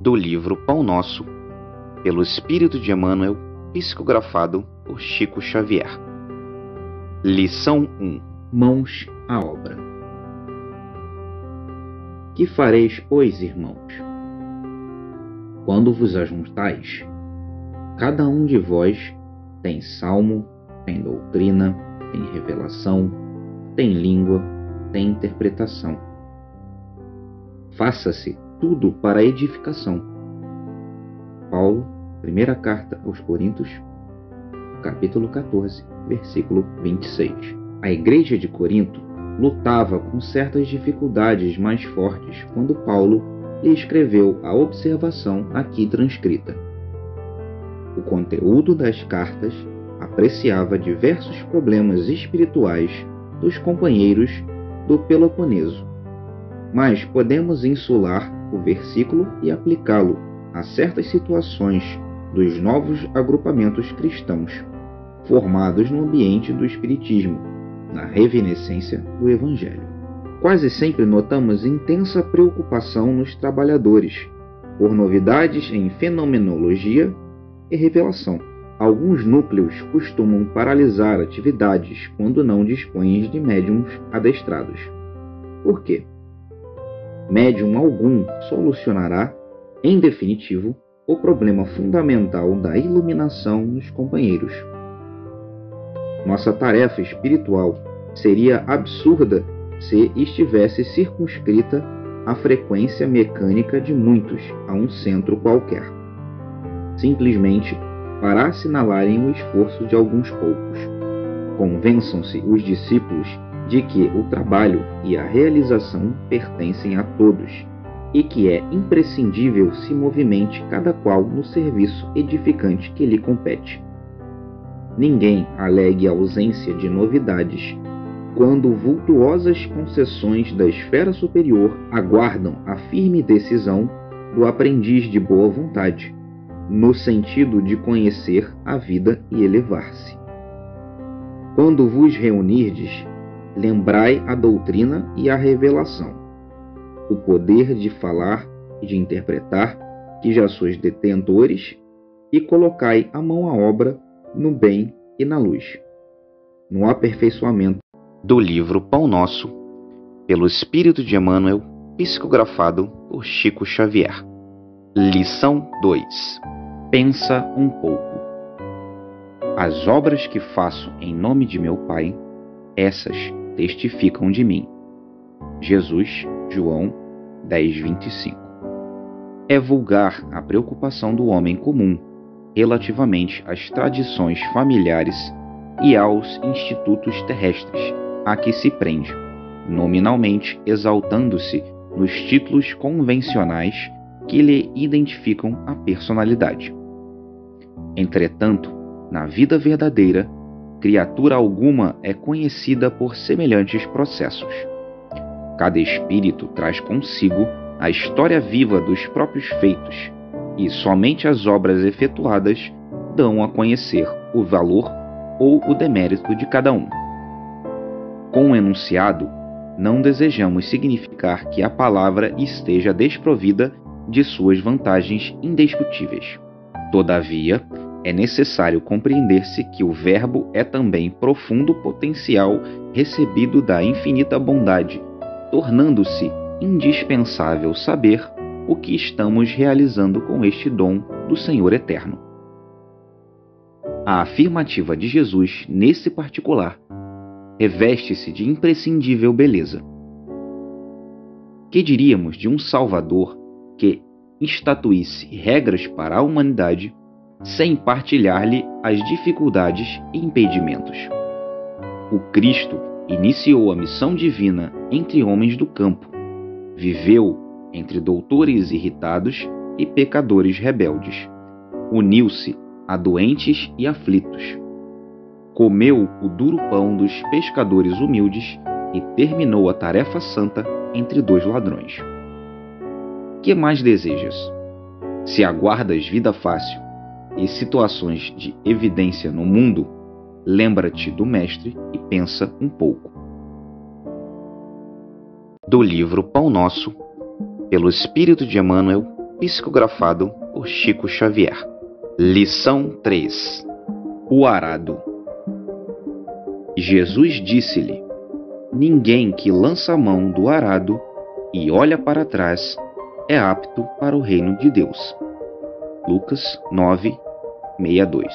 do livro Pão Nosso, pelo Espírito de Emmanuel, psicografado por Chico Xavier. Lição 1. Mãos à obra. Que fareis, pois, irmãos? Quando vos ajuntais, cada um de vós tem salmo, tem doutrina, tem revelação, tem língua, tem interpretação. Faça-se tudo para a edificação. Paulo, primeira carta aos Coríntios, capítulo 14, versículo 26. A igreja de Corinto lutava com certas dificuldades mais fortes quando Paulo lhe escreveu a observação aqui transcrita. O conteúdo das cartas apreciava diversos problemas espirituais dos companheiros do Peloponeso, mas podemos insular o versículo e aplicá-lo a certas situações dos novos agrupamentos cristãos, formados no ambiente do Espiritismo, na revivescência do Evangelho. Quase sempre notamos intensa preocupação nos trabalhadores por novidades em fenomenologia e revelação. Alguns núcleos costumam paralisar atividades quando não dispõem de médiums adestrados. Por quê? Médium algum solucionará, em definitivo, o problema fundamental da iluminação nos companheiros. Nossa tarefa espiritual seria absurda se estivesse circunscrita à frequência mecânica de muitos a um centro qualquer, simplesmente para assinalarem o esforço de alguns poucos. Convençam-se os discípulos de que o trabalho e a realização pertencem a todos e que é imprescindível se movimente cada qual no serviço edificante que lhe compete. Ninguém alegue a ausência de novidades quando vultuosas concessões da esfera superior aguardam a firme decisão do aprendiz de boa vontade, no sentido de conhecer a vida e elevar-se. Quando vos reunirdes, lembrai a doutrina e a revelação, o poder de falar e de interpretar, que já sois detentores, e colocai a mão à obra no bem e na luz, no aperfeiçoamento do livro Pão Nosso, pelo Espírito de Emmanuel, psicografado por Chico Xavier. Lição 2. Pensa um pouco. As obras que faço em nome de meu Pai, essas testificam de mim. Jesus, João 10:25. É vulgar a preocupação do homem comum relativamente às tradições familiares e aos institutos terrestres a que se prende, nominalmente exaltando-se nos títulos convencionais que lhe identificam a personalidade. Entretanto, na vida verdadeira, criatura alguma é conhecida por semelhantes processos. Cada espírito traz consigo a história viva dos próprios feitos, e somente as obras efetuadas dão a conhecer o valor ou o demérito de cada um. Com o enunciado, não desejamos significar que a palavra esteja desprovida de suas vantagens indiscutíveis. Todavia, é necessário compreender-se que o Verbo é também profundo potencial recebido da infinita bondade, tornando-se indispensável saber o que estamos realizando com este dom do Senhor Eterno. A afirmativa de Jesus, nesse particular, reveste-se de imprescindível beleza. Que diríamos de um Salvador que estatuísse regras para a humanidade sem partilhar-lhe as dificuldades e impedimentos? O Cristo iniciou a missão divina entre homens do campo, viveu entre doutores irritados e pecadores rebeldes, uniu-se a doentes e aflitos, comeu o duro pão dos pescadores humildes e terminou a tarefa santa entre dois ladrões. Que mais desejas? Se aguardas vida fácil e situações de evidência no mundo, lembra-te do Mestre e pensa um pouco. Do livro Pão Nosso, pelo Espírito de Emmanuel, psicografado por Chico Xavier. Lição 3: O arado. Jesus disse-lhe: ninguém que lança a mão do arado e olha para trás é apto para o reino de Deus. Lucas 9:62.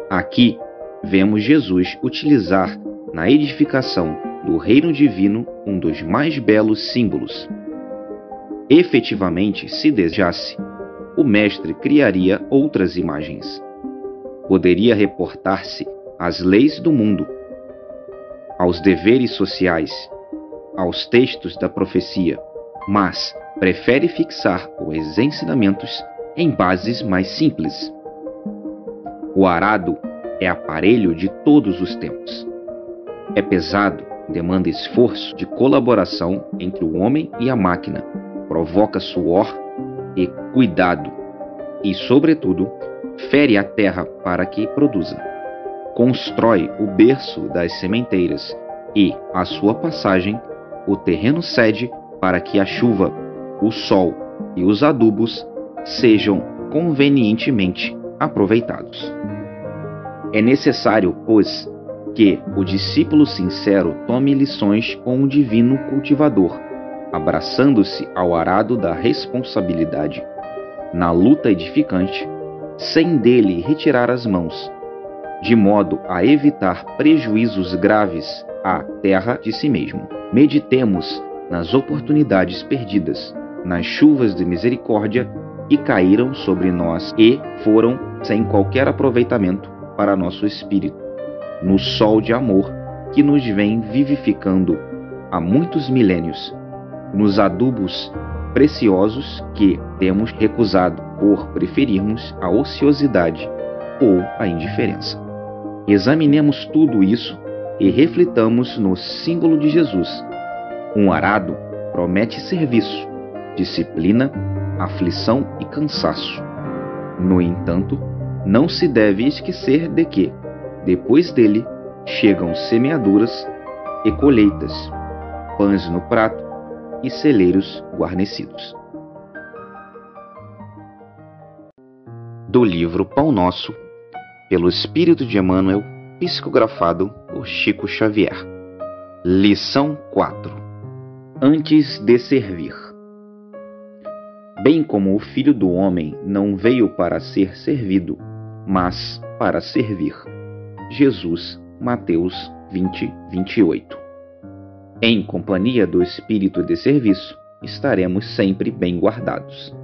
Aqui vemos Jesus utilizar na edificação do reino divino um dos mais belos símbolos. Efetivamente, se desejasse, o mestre criaria outras imagens. Poderia reportar-se às leis do mundo, aos deveres sociais, aos textos da profecia, mas prefere fixar os ensinamentos em bases mais simples. O arado é aparelho de todos os tempos. É pesado, demanda esforço de colaboração entre o homem e a máquina, provoca suor e cuidado e, sobretudo, fere a terra para que produza. Constrói o berço das sementeiras e, à sua passagem, o terreno cede para que a chuva, o sol e os adubos sejam convenientemente aproveitados. É necessário, pois, que o discípulo sincero tome lições com o divino cultivador, abraçando-se ao arado da responsabilidade, na luta edificante, sem dele retirar as mãos, de modo a evitar prejuízos graves à terra de si mesmo. Meditemos nas oportunidades perdidas, nas chuvas de misericórdia que caíram sobre nós e foram sem qualquer aproveitamento para nosso espírito, no sol de amor que nos vem vivificando há muitos milênios, nos adubos preciosos que temos recusado por preferirmos a ociosidade ou a indiferença. Examinemos tudo isso e reflitamos no símbolo de Jesus. Um arado promete serviço, disciplina, aflição e cansaço. No entanto, não se deve esquecer de que, depois dele, chegam semeaduras e colheitas, pães no prato e celeiros guarnecidos. Do livro Pão Nosso, pelo Espírito de Emmanuel, psicografado por Chico Xavier. Lição 4: Antes de servir. Bem como o Filho do Homem não veio para ser servido, mas para servir. Jesus, Mateus 20:28. Em companhia do espírito de serviço, estaremos sempre bem guardados.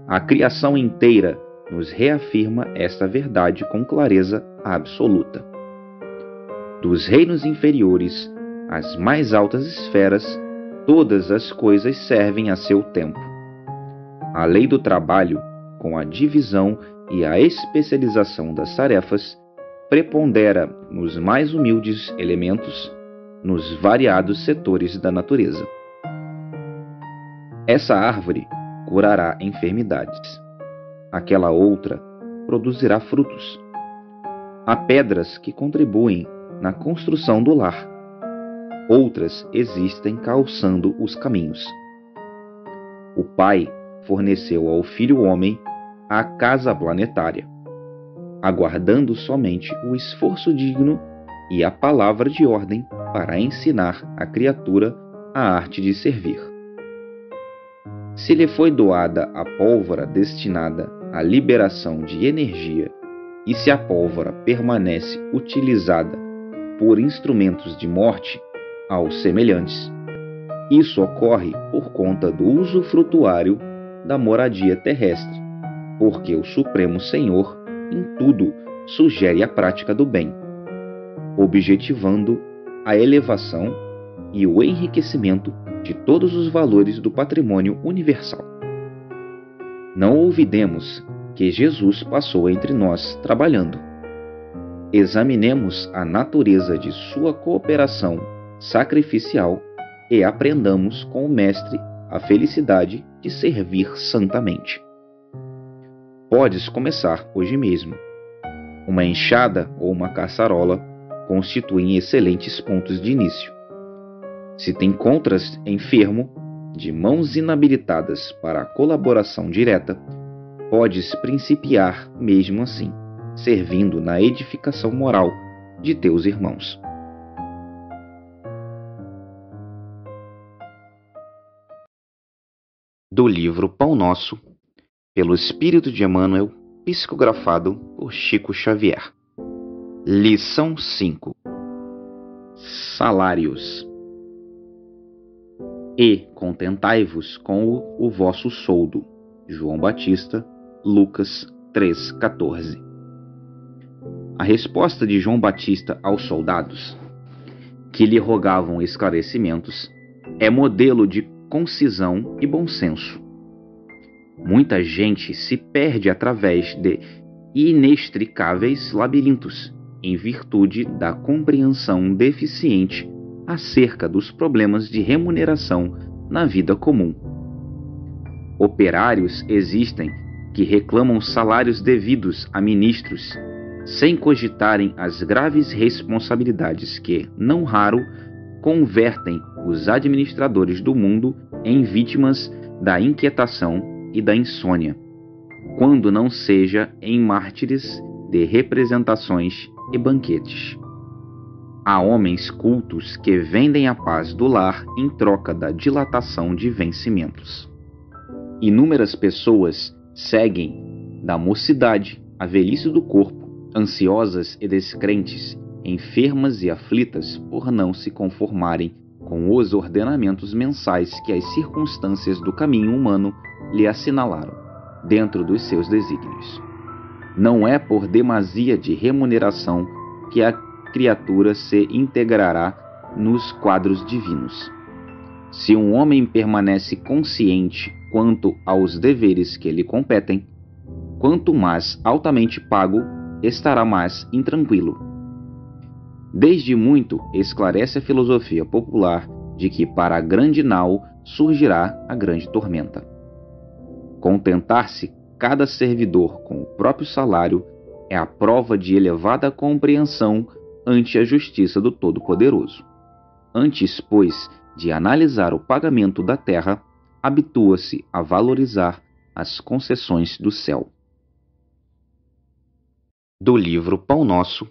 A criação inteira nos reafirma esta verdade com clareza absoluta. Dos reinos inferiores às mais altas esferas, todas as coisas servem a seu tempo. A lei do trabalho, com a divisão e a especialização das tarefas, prepondera nos mais humildes elementos, nos variados setores da natureza. Essa árvore curará enfermidades. Aquela outra produzirá frutos. Há pedras que contribuem na construção do lar. Outras existem calçando os caminhos. O Pai forneceu ao Filho Homem a casa planetária, aguardando somente o esforço digno e a palavra de ordem para ensinar a criatura a arte de servir. Se lhe foi doada a pólvora destinada à liberação de energia, e se a pólvora permanece utilizada por instrumentos de morte aos semelhantes, isso ocorre por conta do usufrutuário da moradia terrestre, porque o Supremo Senhor em tudo sugere a prática do bem, objetivando a elevação e o enriquecimento de todos os valores do patrimônio universal. Não olvidemos que Jesus passou entre nós trabalhando. Examinemos a natureza de sua cooperação sacrificial e aprendamos com o Mestre a felicidade de servir santamente. Podes começar hoje mesmo. Uma enxada ou uma caçarola constituem excelentes pontos de início. Se te encontras enfermo, de mãos inabilitadas para a colaboração direta, podes principiar mesmo assim, servindo na edificação moral de teus irmãos. Do livro Pão Nosso, pelo Espírito de Emmanuel, psicografado por Chico Xavier. Lição 5. Salários. E contentai-vos com o vosso soldo. João Batista, Lucas 3,14. A resposta de João Batista aos soldados, que lhe rogavam esclarecimentos, é modelo de concisão e bom senso. Muita gente se perde através de inextricáveis labirintos, em virtude da compreensão deficiente acerca dos problemas de remuneração na vida comum. Operários existem que reclamam salários devidos a ministros, sem cogitarem as graves responsabilidades que, não raro, convertem os administradores do mundo em vítimas da inquietação e da insônia, quando não seja em mártires de representações e banquetes. Há homens cultos que vendem a paz do lar em troca da dilatação de vencimentos. Inúmeras pessoas seguem da mocidade à velhice do corpo, ansiosas e descrentes, enfermas e aflitas por não se conformarem com os ordenamentos mensais que as circunstâncias do caminho humano lhe assinalaram, dentro dos seus desígnios. Não é por demasia de remuneração que a criatura se integrará nos quadros divinos. Se um homem permanece consciente quanto aos deveres que lhe competem, quanto mais altamente pago, estará mais intranquilo. Desde muito esclarece a filosofia popular de que para a grande nau surgirá a grande tormenta. Contentar-se cada servidor com o próprio salário é a prova de elevada compreensão ante a justiça do Todo-Poderoso. Antes, pois, de analisar o pagamento da terra, habitua-se a valorizar as concessões do céu. Do livro Pão Nosso,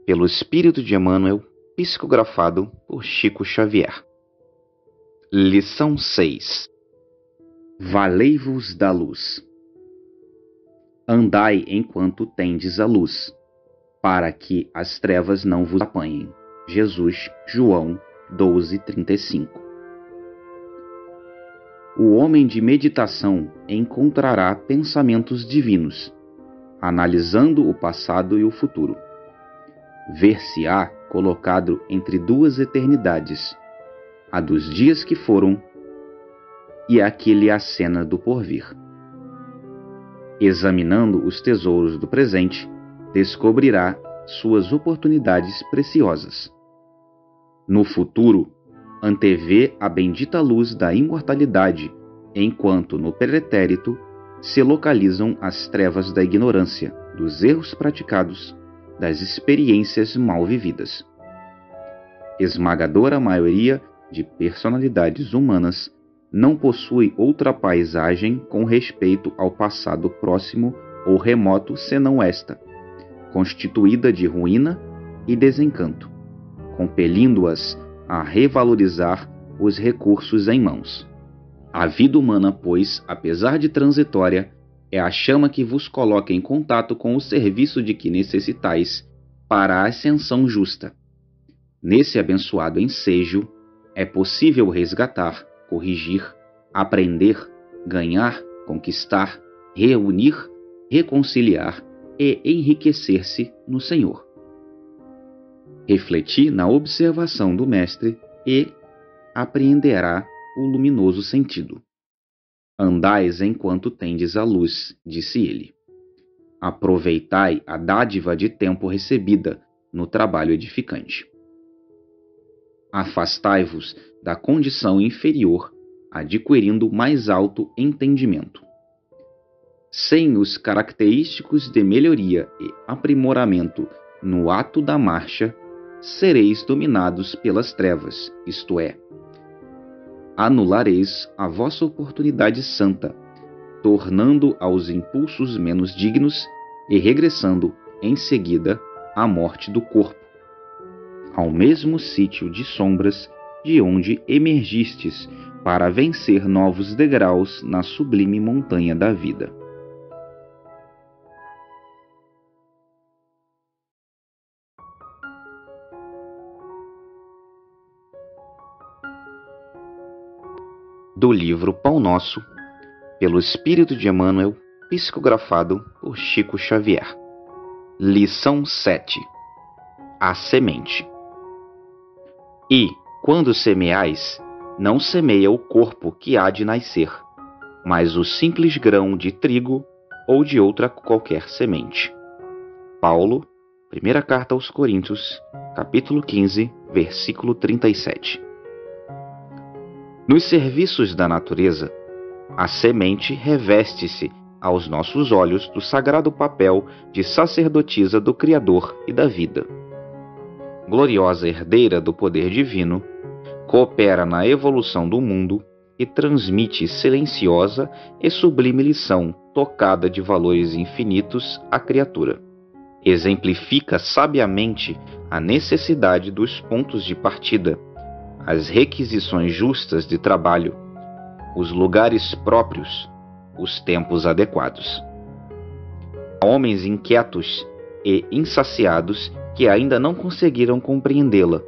pelo Espírito de Emmanuel, psicografado por Chico Xavier. Lição 6. Valei-vos da luz. Andai enquanto tendes a luz, para que as trevas não vos apanhem. Jesus, João 12:35. O homem de meditação encontrará pensamentos divinos, analisando o passado e o futuro. Ver-se-á colocado entre duas eternidades, a dos dias que foram e a que lhe acena do porvir. Examinando os tesouros do presente, descobrirá suas oportunidades preciosas. No futuro, antevê a bendita luz da imortalidade, enquanto no pretérito se localizam as trevas da ignorância, dos erros praticados, das experiências mal vividas. Esmagadora maioria de personalidades humanas não possui outra paisagem com respeito ao passado próximo ou remoto senão esta, constituída de ruína e desencanto, compelindo-as a revalorizar os recursos em mãos. A vida humana, pois, apesar de transitória, é a chama que vos coloca em contato com o serviço de que necessitais para a ascensão justa. Nesse abençoado ensejo, é possível resgatar, corrigir, aprender, ganhar, conquistar, reunir, reconciliar e enriquecer-se no Senhor. Refleti na observação do Mestre e apreenderá o luminoso sentido. Andais enquanto tendes a luz, disse ele. Aproveitai a dádiva de tempo recebida no trabalho edificante. Afastai-vos da condição inferior, adquirindo mais alto entendimento. Sem os característicos de melhoria e aprimoramento no ato da marcha, sereis dominados pelas trevas, isto é, anulareis a vossa oportunidade santa, tornando aos impulsos menos dignos e regressando em seguida à morte do corpo, ao mesmo sítio de sombras de onde emergistes para vencer novos degraus na sublime montanha da vida. Do livro Pão Nosso, pelo Espírito de Emmanuel, psicografado por Chico Xavier. Lição 7. A semente. E, quando semeais, não semeia o corpo que há de nascer, mas o simples grão de trigo ou de outra qualquer semente. Paulo, primeira carta aos Coríntios, capítulo 15, versículo 37. Nos serviços da natureza, a semente reveste-se aos nossos olhos do sagrado papel de sacerdotisa do Criador e da vida. Gloriosa herdeira do poder divino, coopera na evolução do mundo e transmite silenciosa e sublime lição tocada de valores infinitos à criatura. Exemplifica sabiamente a necessidade dos pontos de partida, as requisições justas de trabalho, os lugares próprios, os tempos adequados. Há homens inquietos e insaciados que ainda não conseguiram compreendê-la.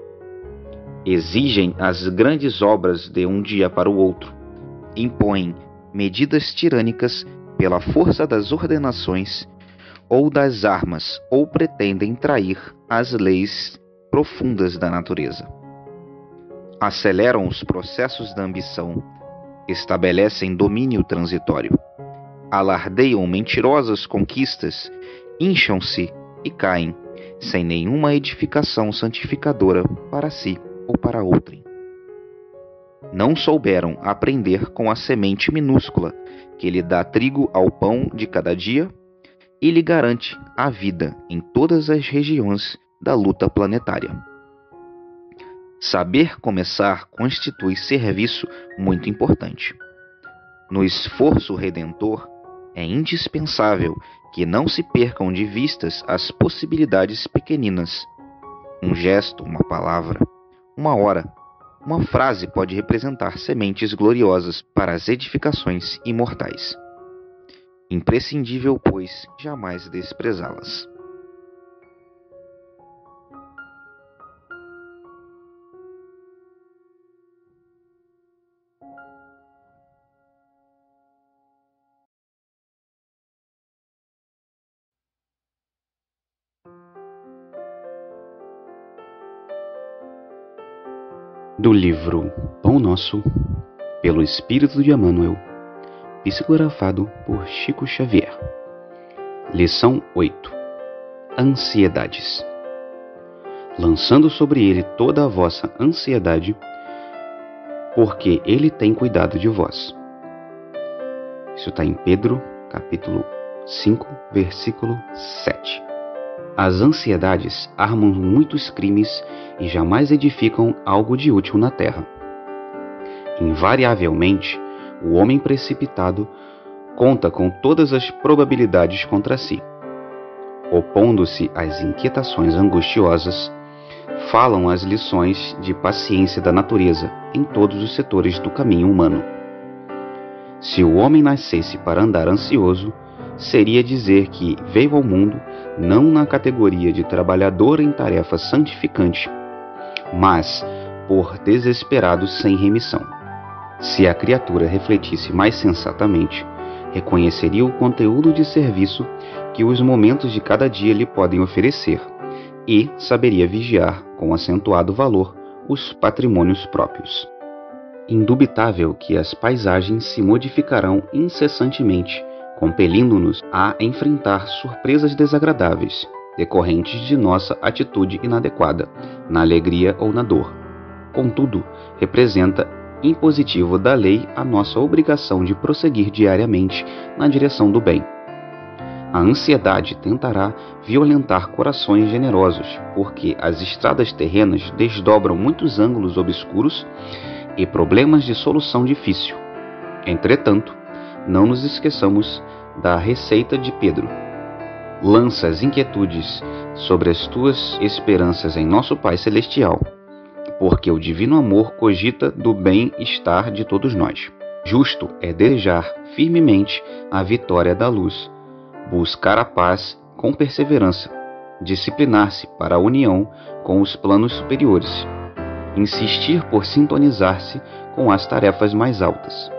Exigem as grandes obras de um dia para o outro, impõem medidas tirânicas pela força das ordenações ou das armas, ou pretendem trair as leis profundas da natureza. Aceleram os processos da ambição, estabelecem domínio transitório, alardeiam mentirosas conquistas, incham-se e caem, sem nenhuma edificação santificadora para si ou para outrem. Não souberam aprender com a semente minúscula que lhe dá trigo ao pão de cada dia e lhe garante a vida em todas as regiões da luta planetária. Saber começar constitui serviço muito importante. No esforço redentor, é indispensável que não se percam de vistas as possibilidades pequeninas. Um gesto, uma palavra, uma hora, uma frase pode representar sementes gloriosas para as edificações imortais. Imprescindível, pois, jamais desprezá-las. Do livro Pão Nosso, pelo Espírito de Emmanuel, psicografado por Chico Xavier. Lição 8. Ansiedades. Lançando sobre ele toda a vossa ansiedade, porque ele tem cuidado de vós. Isso está em Pedro, capítulo 5, versículo 7. As ansiedades armam muitos crimes e jamais edificam algo de útil na terra. Invariavelmente, o homem precipitado conta com todas as probabilidades contra si. Opondo-se às inquietações angustiosas, falam as lições de paciência da natureza em todos os setores do caminho humano. Se o homem nascesse para andar ansioso, seria dizer que veio ao mundo não na categoria de trabalhador em tarefa santificante, mas por desesperado sem remissão. Se a criatura refletisse mais sensatamente, reconheceria o conteúdo de serviço que os momentos de cada dia lhe podem oferecer e saberia vigiar com acentuado valor os patrimônios próprios. Indubitável que as paisagens se modificarão incessantemente, compelindo-nos a enfrentar surpresas desagradáveis, decorrentes de nossa atitude inadequada, na alegria ou na dor. Contudo, representa impositivo da lei a nossa obrigação de prosseguir diariamente na direção do bem. A ansiedade tentará violentar corações generosos, porque as estradas terrenas desdobram muitos ângulos obscuros e problemas de solução difícil. Entretanto, não nos esqueçamos da receita de Pedro. Lança as inquietudes sobre as tuas esperanças em nosso Pai Celestial, porque o divino amor cogita do bem-estar de todos nós. Justo é desejar firmemente a vitória da luz, buscar a paz com perseverança, disciplinar-se para a união com os planos superiores, insistir por sintonizar-se com as tarefas mais altas.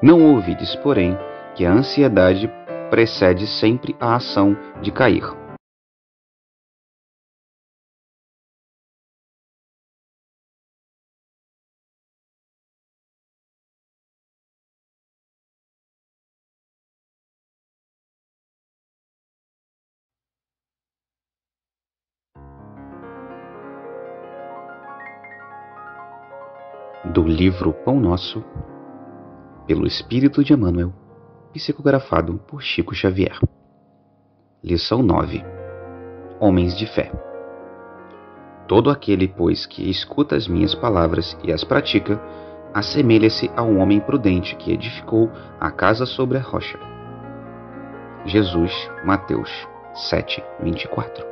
Não ouvides, porém, que a ansiedade precede sempre a ação de cair. Do livro Pão Nosso, pelo Espírito de Emmanuel, psicografado por Chico Xavier. Lição 9. Homens de fé. Todo aquele, pois, que escuta as minhas palavras e as pratica, assemelha-se a um homem prudente que edificou a casa sobre a rocha. Jesus, Mateus 7:24.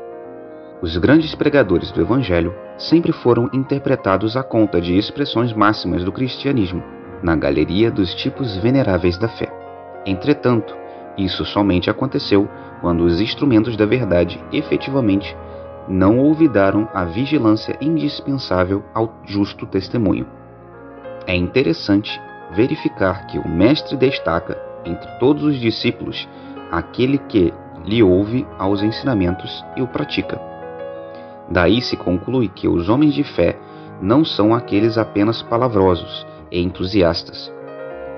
Os grandes pregadores do Evangelho sempre foram interpretados à conta de expressões máximas do cristianismo, na galeria dos tipos veneráveis da fé. Entretanto, isso somente aconteceu quando os instrumentos da verdade efetivamente não olvidaram a vigilância indispensável ao justo testemunho. É interessante verificar que o Mestre destaca, entre todos os discípulos, aquele que lhe ouve aos ensinamentos e o pratica. Daí se conclui que os homens de fé não são aqueles apenas palavrosos e entusiastas,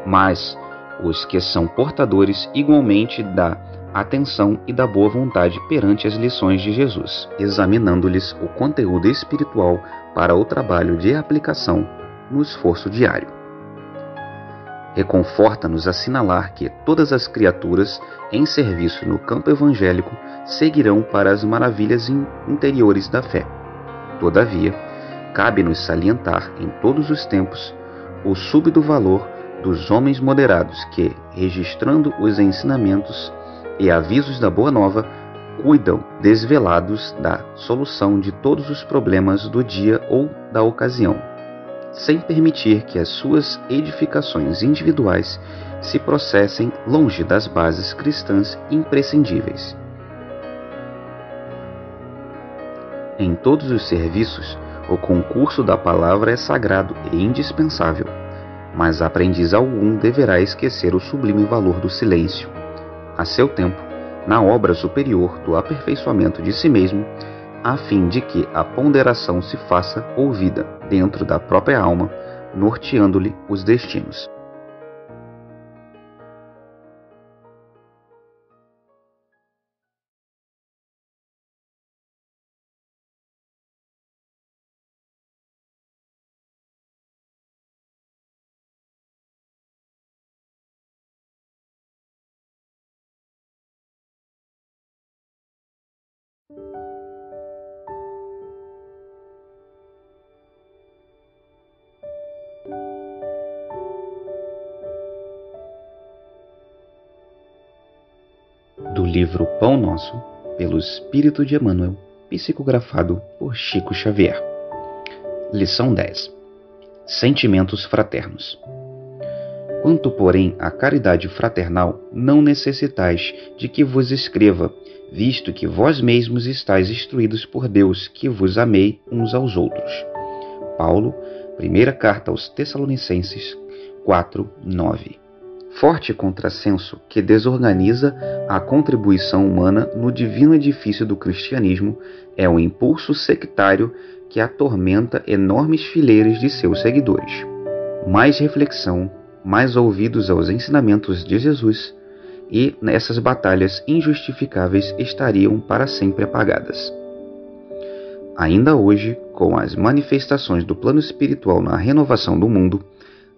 mas os que são portadores igualmente da atenção e da boa vontade perante as lições de Jesus, examinando-lhes o conteúdo espiritual para o trabalho de aplicação no esforço diário. Reconforta-nos assinalar que todas as criaturas em serviço no campo evangélico seguirão para as maravilhas interiores da fé. Todavia, cabe-nos salientar em todos os tempos o súbito valor dos homens moderados que, registrando os ensinamentos e avisos da Boa Nova, cuidam desvelados da solução de todos os problemas do dia ou da ocasião, sem permitir que as suas edificações individuais se processem longe das bases cristãs imprescindíveis. Em todos os serviços, o concurso da palavra é sagrado e indispensável, mas aprendiz algum deverá esquecer o sublime valor do silêncio. A seu tempo, na obra superior do aperfeiçoamento de si mesmo, a fim de que a ponderação se faça ouvida dentro da própria alma, norteando-lhe os destinos. Do livro Pão Nosso, pelo Espírito de Emmanuel, psicografado por Chico Xavier. Lição 10. Sentimentos fraternos. Quanto, porém, à caridade fraternal, não necessitais de que vos escreva, visto que vós mesmos estáis instruídos por Deus, que vos amei uns aos outros. Paulo, primeira carta aos Tessalonicenses 4:9. Forte contrassenso que desorganiza a contribuição humana no divino edifício do cristianismo é o impulso sectário que atormenta enormes fileiras de seus seguidores. Mais reflexão, mais ouvidos aos ensinamentos de Jesus, e essas batalhas injustificáveis estariam para sempre apagadas. Ainda hoje, com as manifestações do plano espiritual na renovação do mundo,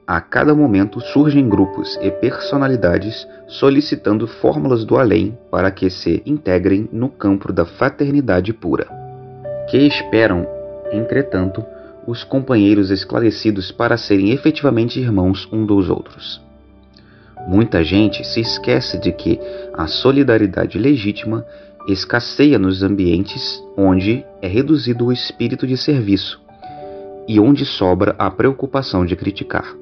a cada momento surgem grupos e personalidades solicitando fórmulas do além para que se integrem no campo da fraternidade pura. Que esperam, entretanto, os companheiros esclarecidos para serem efetivamente irmãos um dos outros. Muita gente se esquece de que a solidariedade legítima escasseia nos ambientes onde é reduzido o espírito de serviço e onde sobra a preocupação de criticar.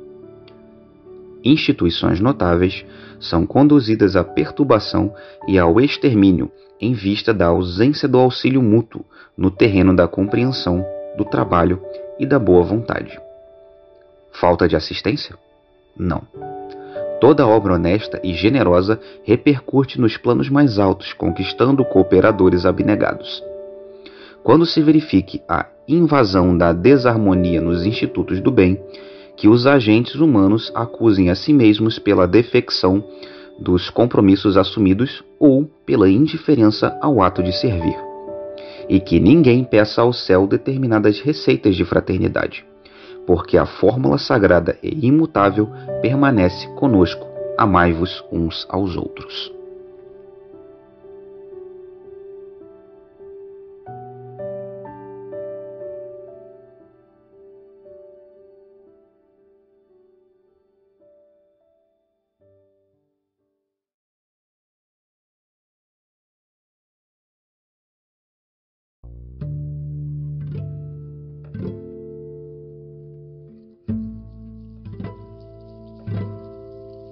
Instituições notáveis são conduzidas à perturbação e ao extermínio em vista da ausência do auxílio mútuo no terreno da compreensão, do trabalho e da boa vontade. Falta de assistência? Não. Toda obra honesta e generosa repercute nos planos mais altos, conquistando cooperadores abnegados. Quando se verifique a invasão da desarmonia nos institutos do bem, que os agentes humanos acusem a si mesmos pela defecção dos compromissos assumidos ou pela indiferença ao ato de servir. E que ninguém peça ao céu determinadas receitas de fraternidade, porque a fórmula sagrada e imutável permanece conosco: amai-vos uns aos outros.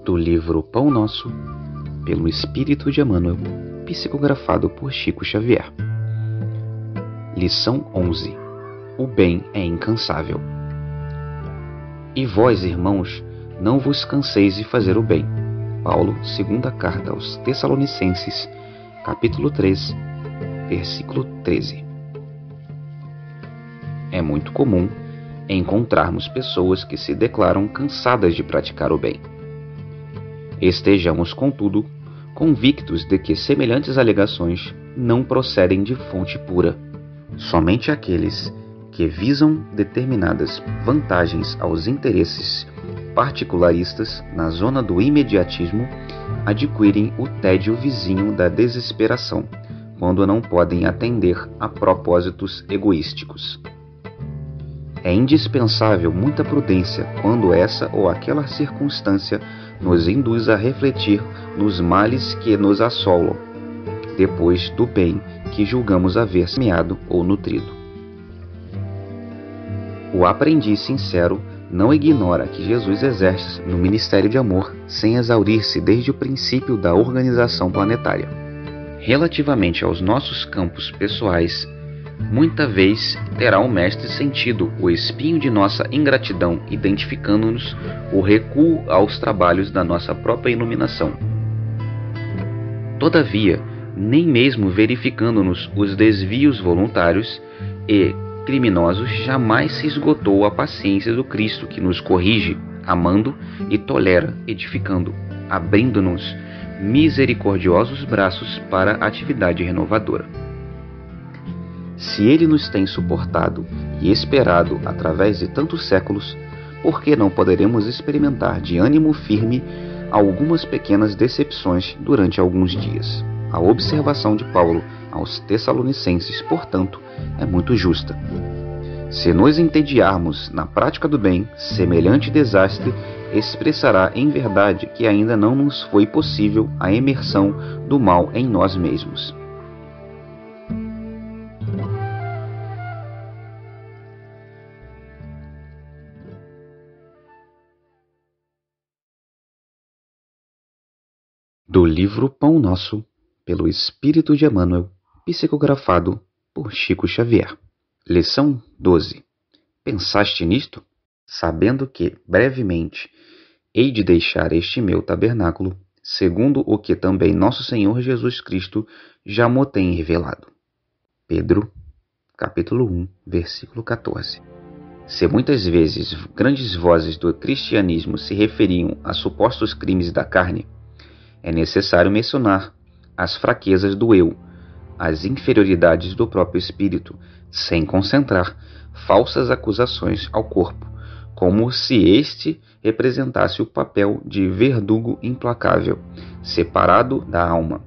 Do livro Pão Nosso, pelo Espírito de Emmanuel, psicografado por Chico Xavier. Lição 11. O bem é incansável. E vós, irmãos, não vos canseis de fazer o bem. Paulo, segunda carta aos Tessalonicenses, capítulo 3, versículo 13. É muito comum encontrarmos pessoas que se declaram cansadas de praticar o bem. Estejamos, contudo, convictos de que semelhantes alegações não procedem de fonte pura. Somente aqueles que visam determinadas vantagens aos interesses particularistas na zona do imediatismo adquirem o tédio vizinho da desesperação, quando não podem atender a propósitos egoísticos. É indispensável muita prudência quando essa ou aquela circunstância nos induz a refletir nos males que nos assolam, depois do bem que julgamos haver semeado ou nutrido. O aprendiz sincero não ignora que Jesus exerce no ministério de amor sem exaurir-se desde o princípio da organização planetária. Relativamente aos nossos campos pessoais, muita vez terá o Mestre sentido o espinho de nossa ingratidão, identificando-nos o recuo aos trabalhos da nossa própria iluminação. Todavia, nem mesmo verificando-nos os desvios voluntários e criminosos, jamais se esgotou a paciência do Cristo, que nos corrige, amando e tolera, edificando, abrindo-nos misericordiosos braços para a atividade renovadora. Se ele nos tem suportado e esperado através de tantos séculos, por que não poderemos experimentar de ânimo firme algumas pequenas decepções durante alguns dias? A observação de Paulo aos Tessalonicenses, portanto, é muito justa. Se nos entediarmos na prática do bem, semelhante desastre expressará em verdade que ainda não nos foi possível a imersão do mal em nós mesmos. Do livro Pão Nosso, pelo Espírito de Emmanuel, psicografado por Chico Xavier. Lição 12. Pensaste nisto? Sabendo que, brevemente, hei de deixar este meu tabernáculo, segundo o que também nosso Senhor Jesus Cristo já mo tem revelado. Pedro, capítulo 1, versículo 14. Se muitas vezes grandes vozes do cristianismo se referiam a supostos crimes da carne, é necessário mencionar as fraquezas do eu, as inferioridades do próprio espírito, sem concentrar falsas acusações ao corpo, como se este representasse o papel de verdugo implacável, separado da alma,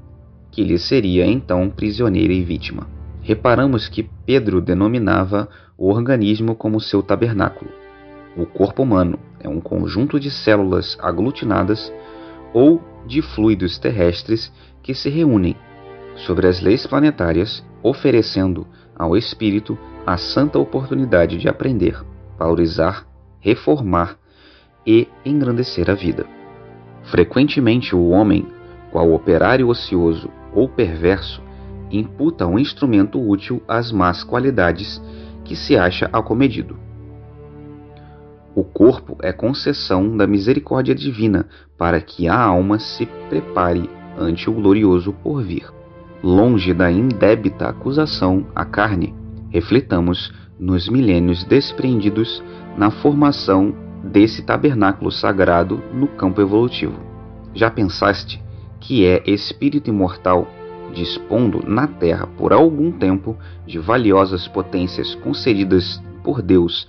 que lhe seria então prisioneira e vítima. Reparamos que Pedro denominava o organismo como seu tabernáculo. O corpo humano é um conjunto de células aglutinadas ou de fluidos terrestres que se reúnem sobre as leis planetárias, oferecendo ao espírito a santa oportunidade de aprender, valorizar, reformar e engrandecer a vida. Frequentemente o homem, qual operário ocioso ou perverso, imputa um instrumento útil às más qualidades que se acha acomedido. O corpo é concessão da misericórdia divina para que a alma se prepare ante o glorioso porvir. Longe da indébita acusação à carne, reflitamos nos milênios despreendidos na formação desse tabernáculo sagrado no campo evolutivo. Já pensaste que é espírito imortal, dispondo na Terra por algum tempo de valiosas potências concedidas por Deus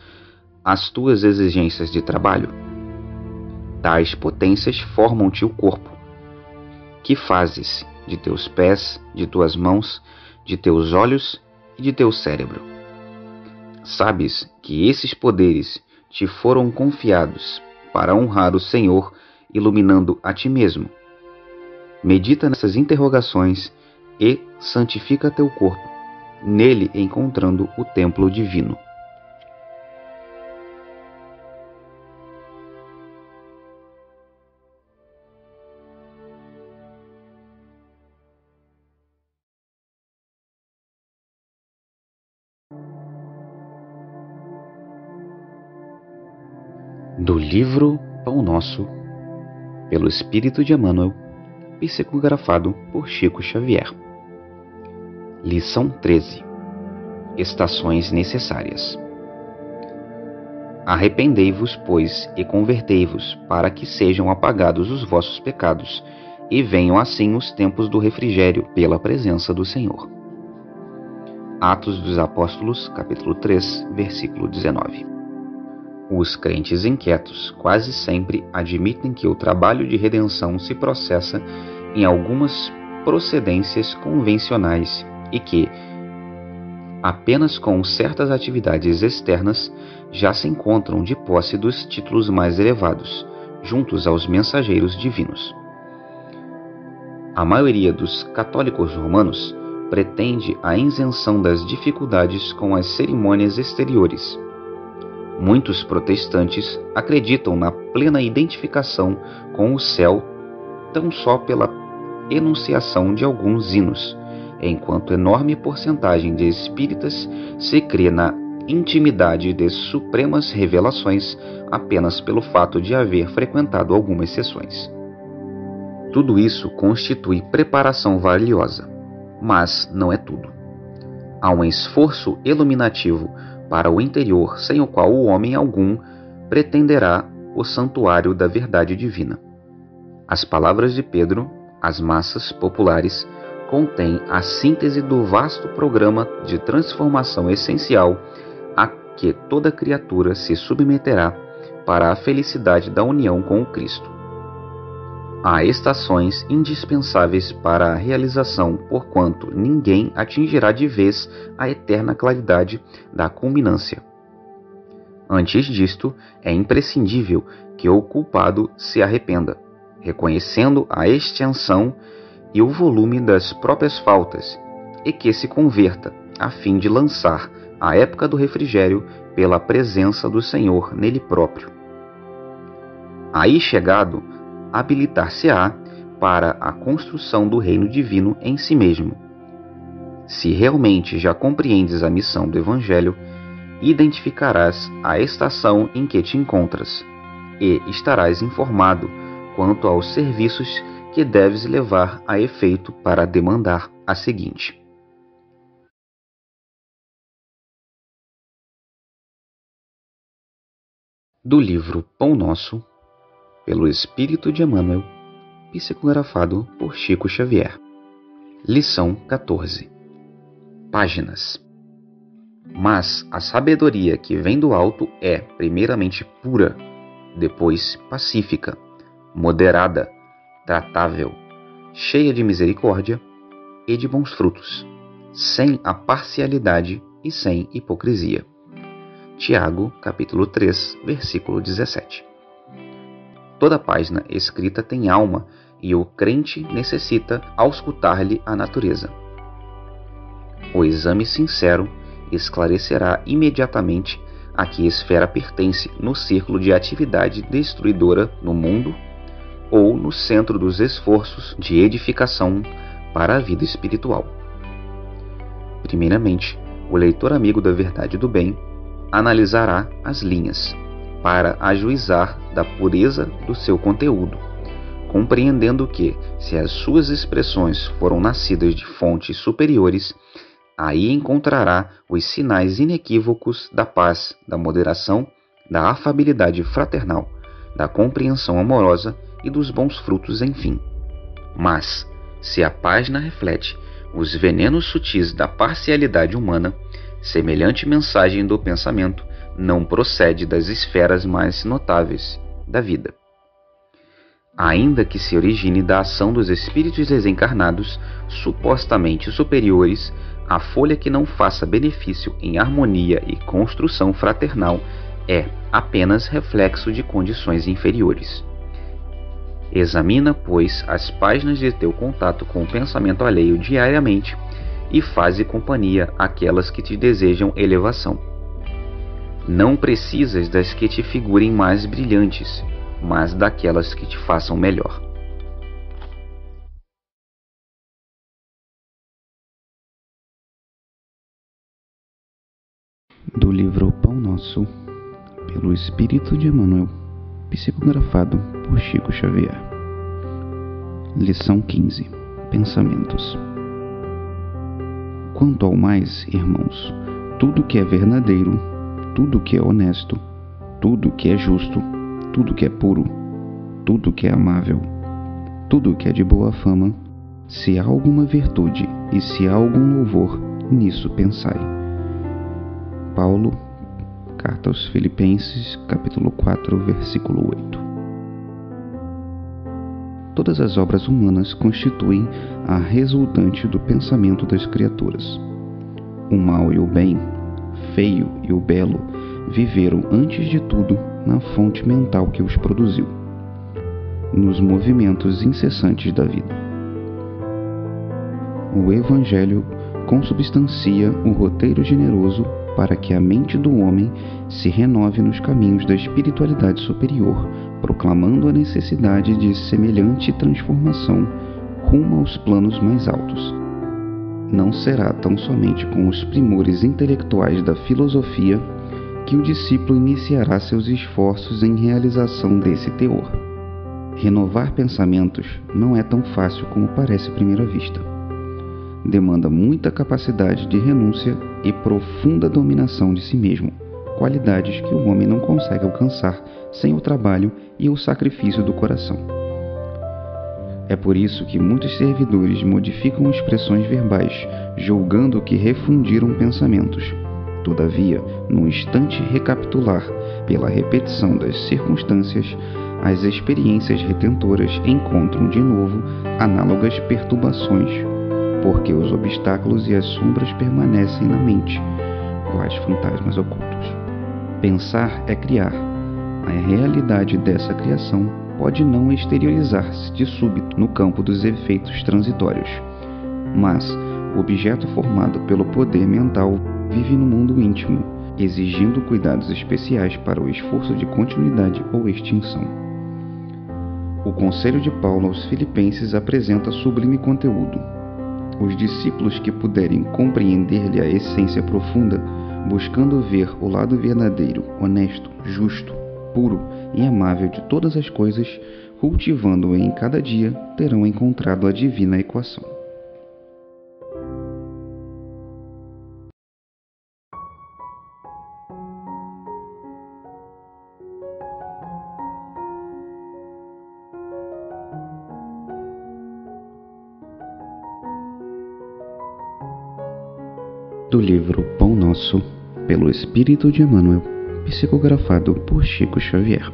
às tuas exigências de trabalho? Tais potências formam-te o corpo. Que fazes de teus pés, de tuas mãos, de teus olhos e de teu cérebro? Sabes que esses poderes te foram confiados para honrar o Senhor, iluminando a ti mesmo. Medita nessas interrogações e santifica teu corpo, nele encontrando o templo divino. Do livro Pão Nosso, pelo Espírito de Emmanuel, psicografado por Chico Xavier. Lição 13. Estações necessárias. Arrependei-vos, pois, e convertei-vos, para que sejam apagados os vossos pecados, e venham assim os tempos do refrigério pela presença do Senhor. Atos dos Apóstolos, capítulo 3, versículo 19. Os crentes inquietos quase sempre admitem que o trabalho de redenção se processa em algumas procedências convencionais e que, apenas com certas atividades externas, já se encontram de posse dos títulos mais elevados, juntos aos mensageiros divinos. A maioria dos católicos romanos pretende a isenção das dificuldades com as cerimônias exteriores. Muitos protestantes acreditam na plena identificação com o céu tão só pela enunciação de alguns hinos, enquanto enorme porcentagem de espíritas se crê na intimidade de supremas revelações apenas pelo fato de haver frequentado algumas sessões. Tudo isso constitui preparação valiosa, mas não é tudo. Há um esforço iluminativo para o interior sem o qual o homem algum pretenderá o santuário da verdade divina. As palavras de Pedro às massas populares contêm a síntese do vasto programa de transformação essencial a que toda criatura se submeterá para a felicidade da união com o Cristo. Há estações indispensáveis para a realização, porquanto ninguém atingirá de vez a eterna claridade da culminância. Antes disto, é imprescindível que o culpado se arrependa, reconhecendo a extensão e o volume das próprias faltas, e que se converta, a fim de lançar a época do refrigério pela presença do Senhor nele próprio. Aí chegado, habilitar-se-á para a construção do reino divino em si mesmo. Se realmente já compreendes a missão do Evangelho, identificarás a estação em que te encontras e estarás informado quanto aos serviços que deves levar a efeito para demandar a seguinte. Do livro Pão Nosso, pelo Espírito de Emmanuel, psicografado por Chico Xavier. Lição 14. Páginas. Mas a sabedoria que vem do alto é, primeiramente, pura, depois pacífica, moderada, tratável, cheia de misericórdia e de bons frutos, sem a parcialidade e sem hipocrisia. Tiago, capítulo 3, versículo 17. Toda página escrita tem alma e o crente necessita auscultar-lhe a natureza. O exame sincero esclarecerá imediatamente a que esfera pertence no círculo de atividade destruidora no mundo ou no centro dos esforços de edificação para a vida espiritual. Primeiramente, o leitor amigo da verdade e do bem analisará as linhas para ajuizar da pureza do seu conteúdo, compreendendo que, se as suas expressões foram nascidas de fontes superiores, aí encontrará os sinais inequívocos da paz, da moderação, da afabilidade fraternal, da compreensão amorosa e dos bons frutos, enfim. Mas, se a página reflete os venenos sutis da parcialidade humana, semelhante mensagem do pensamento não procede das esferas mais notáveis da vida. Ainda que se origine da ação dos espíritos desencarnados, supostamente superiores, a folha que não faça benefício em harmonia e construção fraternal é apenas reflexo de condições inferiores. Examina, pois, as páginas de teu contato com o pensamento alheio diariamente e faze companhia àquelas que te desejam elevação. Não precisas das que te figurem mais brilhantes, mas daquelas que te façam melhor. Do livro Pão Nosso, pelo Espírito de Emmanuel, psicografado por Chico Xavier. Lição 15. Pensamentos. Quanto ao mais, irmãos, tudo que é verdadeiro, tudo que é honesto, tudo que é justo, tudo que é puro, tudo que é amável, tudo que é de boa fama, se há alguma virtude e se há algum louvor, nisso pensai. Paulo, Carta aos Filipenses, capítulo 4, versículo 8. Todas as obras humanas constituem a resultante do pensamento das criaturas. O mal e o bem, feio e o belo, viveram antes de tudo na fonte mental que os produziu, nos movimentos incessantes da vida. O Evangelho consubstancia o roteiro generoso para que a mente do homem se renove nos caminhos da espiritualidade superior, proclamando a necessidade de semelhante transformação rumo aos planos mais altos. Não será tão somente com os primores intelectuais da filosofia que o discípulo iniciará seus esforços em realização desse teor. Renovar pensamentos não é tão fácil como parece à primeira vista. Demanda muita capacidade de renúncia e profunda dominação de si mesmo, qualidades que o homem não consegue alcançar sem o trabalho e o sacrifício do coração. É por isso que muitos servidores modificam expressões verbais, julgando que refundiram pensamentos. Todavia, no instante recapitular, pela repetição das circunstâncias, as experiências retentoras encontram de novo análogas perturbações, porque os obstáculos e as sombras permanecem na mente, quais fantasmas ocultos. Pensar é criar. A realidade dessa criação pode não exteriorizar-se de súbito no campo dos efeitos transitórios, mas o objeto formado pelo poder mental vive no mundo íntimo, exigindo cuidados especiais para o esforço de continuidade ou extinção. O conselho de Paulo aos Filipenses apresenta sublime conteúdo. Os discípulos que puderem compreender-lhe a essência profunda, buscando ver o lado verdadeiro, honesto, justo, puro e amável de todas as coisas, cultivando-o em cada dia, terão encontrado a divina equação. Do livro Pão Nosso, pelo Espírito de Emmanuel, psicografado por Chico Xavier.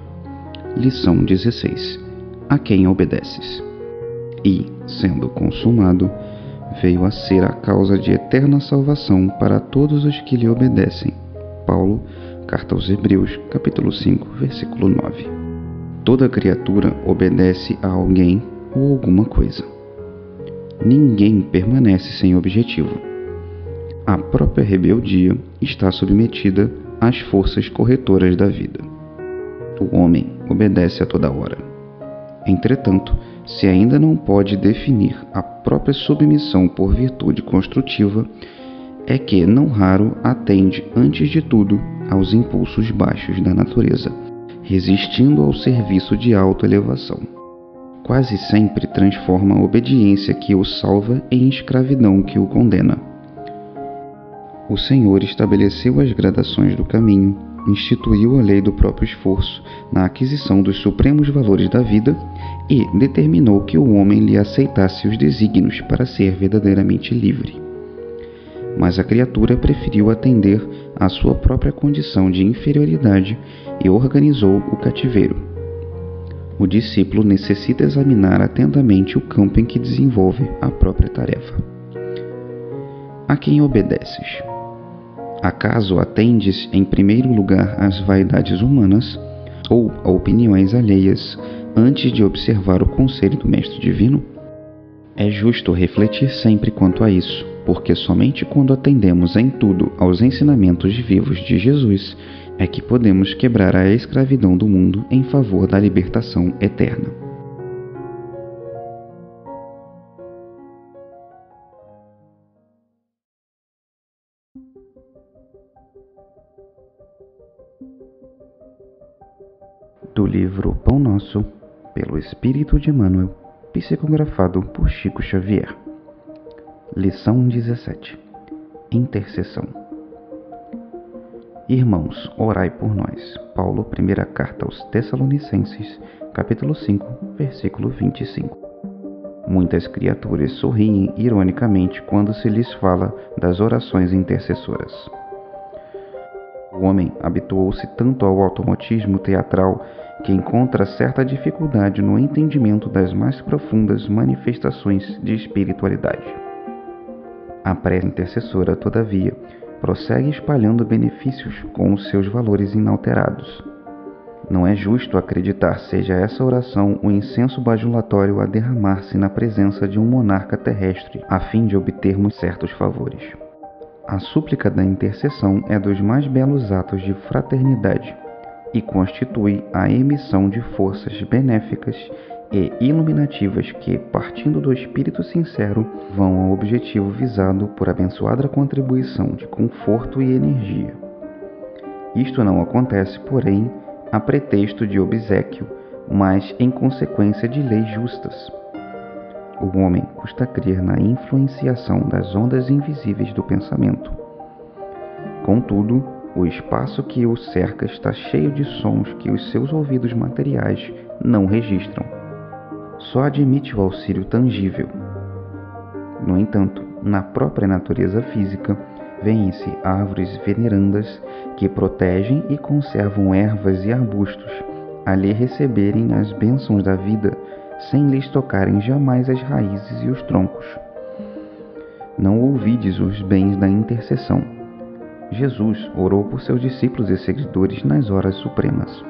Lição 16. A quem obedeces? E, sendo consumado, veio a ser a causa de eterna salvação para todos os que lhe obedecem. Paulo, Carta aos Hebreus, capítulo 5, versículo 9. Toda criatura obedece a alguém ou alguma coisa. Ninguém permanece sem objetivo. A própria rebeldia está submetida às forças corretoras da vida. O homem obedece a toda hora. Entretanto, se ainda não pode definir a própria submissão por virtude construtiva, é que não raro atende, antes de tudo, aos impulsos baixos da natureza, resistindo ao serviço de autoelevação. Quase sempre transforma a obediência que o salva em escravidão que o condena. O Senhor estabeleceu as gradações do caminho, instituiu a lei do próprio esforço na aquisição dos supremos valores da vida e determinou que o homem lhe aceitasse os desígnios para ser verdadeiramente livre. Mas a criatura preferiu atender à sua própria condição de inferioridade e organizou o cativeiro. O discípulo necessita examinar atentamente o campo em que desenvolve a própria tarefa. A quem obedeces? Acaso atendes em primeiro lugar às vaidades humanas ou a opiniões alheias antes de observar o conselho do Mestre Divino? É justo refletir sempre quanto a isso, porque somente quando atendemos em tudo aos ensinamentos vivos de Jesus é que podemos quebrar a escravidão do mundo em favor da libertação eterna. Do livro Pão Nosso, pelo Espírito de Emmanuel, psicografado por Chico Xavier. Lição 17. Intercessão. Irmãos, orai por nós. Paulo, primeira carta aos Tessalonicenses, capítulo 5, versículo 25. Muitas criaturas sorriem ironicamente quando se lhes fala das orações intercessoras. O homem habituou-se tanto ao automatismo teatral que encontra certa dificuldade no entendimento das mais profundas manifestações de espiritualidade. A prece intercessora, todavia, prossegue espalhando benefícios com os seus valores inalterados. Não é justo acreditar seja essa oração um incenso bajulatório a derramar-se na presença de um monarca terrestre, a fim de obtermos certos favores. A súplica da intercessão é dos mais belos atos de fraternidade e constitui a emissão de forças benéficas e iluminativas que, partindo do espírito sincero, vão ao objetivo visado por abençoada contribuição de conforto e energia. Isto não acontece, porém, a pretexto de obséquio, mas em consequência de leis justas. O homem custa crer na influenciação das ondas invisíveis do pensamento. Contudo, o espaço que o cerca está cheio de sons que os seus ouvidos materiais não registram. Só admite o auxílio tangível. No entanto, na própria natureza física, vêem-se árvores venerandas que protegem e conservam ervas e arbustos, a lhe receberem as bênçãos da vida, sem lhes tocarem jamais as raízes e os troncos. Não ouvides os bens da intercessão. Jesus orou por seus discípulos e seguidores nas horas supremas.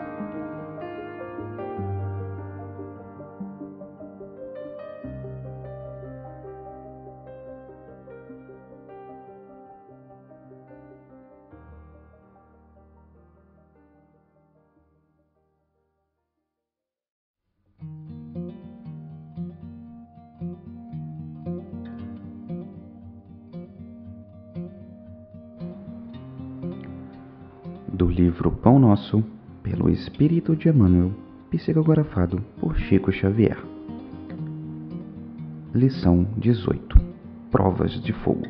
Do livro Pão Nosso, pelo Espírito de Emmanuel, psicografado por Chico Xavier. Lição 18. Provas de fogo.